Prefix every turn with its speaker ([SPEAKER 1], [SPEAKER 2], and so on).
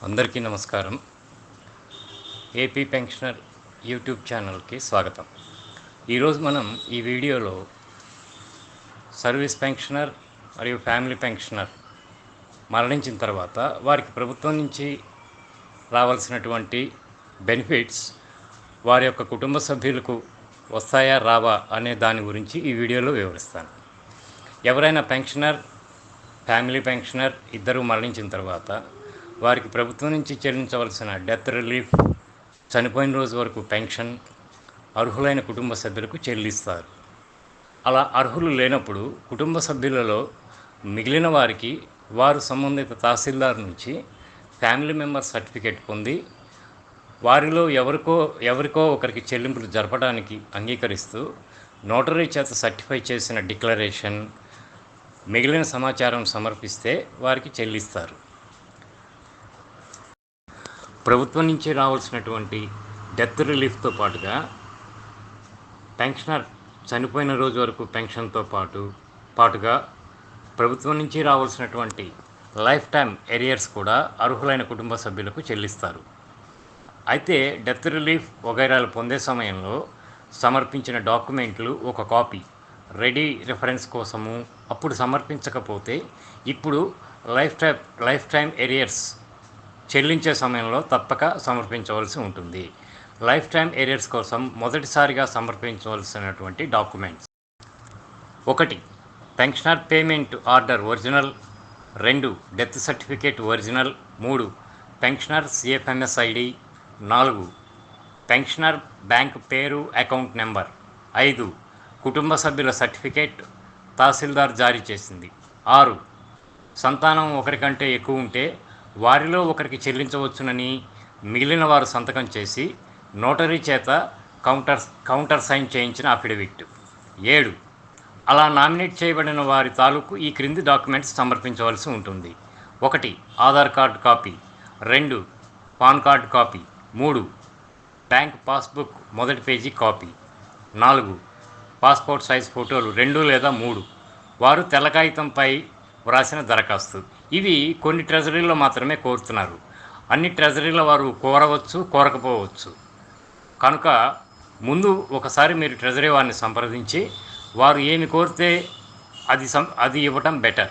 [SPEAKER 1] అందరికీ నమస్కారం. AP pensioner YouTube ఛానల్కి స్వాగతం. ఈరోజు మనం ఈ వీడియోలో సర్వీస్ పెన్షనర్ మరియు ఫ్యామిలీ పెన్షనర్ మరణించిన తర్వాత వారికి ప్రభుత్వం నుంచి రావాల్సినటువంటి బెనిఫిట్స్ వారి యొక్క కుటుంబ సభ్యులకు వస్తాయా రావా అనే దాని గురించి ఈ వీడియోలో వివరిస్తాను. ఎవరైనా పెన్షనర్, ఫ్యామిలీ పెన్షనర్ ఇద్దరూ మరణించిన తర్వాత వారికి ప్రభుత్వం నుంచి చెల్లించవలసిన డెత్ రిలీఫ్, చనిపోయిన రోజు వరకు పెన్షన్ అర్హులైన కుటుంబ సభ్యులకు చెల్లిస్తారు. అలా అర్హులు లేనప్పుడు కుటుంబ సభ్యులలో మిగిలిన వారికి వారు సంబంధిత తహసీల్దార్ నుంచి ఫ్యామిలీ మెంబర్ సర్టిఫికేట్ పొంది వారిలో ఎవరికో ఒకరికి చెల్లింపులు జరపడానికి అంగీకరిస్తూ నోటరీ చేత సర్టిఫై చేసిన డిక్లరేషన్, మిగిలిన సమాచారం సమర్పిస్తే వారికి చెల్లిస్తారు. ప్రభుత్వం నుంచి రావాల్సినటువంటి డెత్ రిలీఫ్తో పాటుగా పెన్షనర్ చనిపోయిన రోజు వరకు పెన్షన్తో పాటుగా ప్రభుత్వం నుంచి రావాల్సినటువంటి లైఫ్ టైం ఎరియర్స్ కూడా అర్హులైన కుటుంబ సభ్యులకు చెల్లిస్తారు. అయితే డెత్ రిలీఫ్ వగైరాలు పొందే సమయంలో సమర్పించిన డాక్యుమెంట్లు ఒక కాపీ రెడీ రిఫరెన్స్ కోసము, అప్పుడు సమర్పించకపోతే ఇప్పుడు లైఫ్ టైం ఎరియర్స్ చెల్లించే సమయంలో తప్పక సమర్పించవలసి ఉంటుంది. లైఫ్ టైం ఎరియర్స్ కోసం మొదటిసారిగా సమర్పించవలసినటువంటి documents: 1. Pensioner payment order original, 2. Death certificate original, 3. Pensioner CFMS ID, 4. Pensioner bank పేరు, అకౌంట్ నెంబర్, 5. కుటుంబ సభ్యుల సర్టిఫికేట్ తహసీల్దార్ జారీ చేసింది, 6. సంతానం ఒకరికంటే ఎక్కువ ఉంటే వారిలో ఒకరికి చెల్లించవచ్చునని మిగిలిన వారు సంతకం చేసి నోటరీ చేత కౌంటర్ సైన్ చేయించిన అఫిడవిట్, 7. అలా నామినేట్ చేయబడిన వారి తాలూకు ఈ క్రింది డాక్యుమెంట్స్ సమర్పించవలసి ఉంటుంది: 1. Aadhaar card copy, 2. Pan card copy, 3. Bank passbook మొదటి పేజీ కాపీ, 4. పాస్పోర్ట్ సైజ్ ఫోటోలు 2 లేదా 3, వారు తెల్ల కాగితంపై వ్రాసిన దరఖాస్తు. ఇవి కొన్ని ట్రెజరీలో మాత్రమే కోరుతున్నారు. అన్ని ట్రెజరీల వారు కోరవచ్చు, కోరకపోవచ్చు. కనుక ముందు ఒకసారి మీరు ట్రెజరీ వారిని సంప్రదించి వారు ఏమి కోరితే అది ఇవ్వటం బెటర్.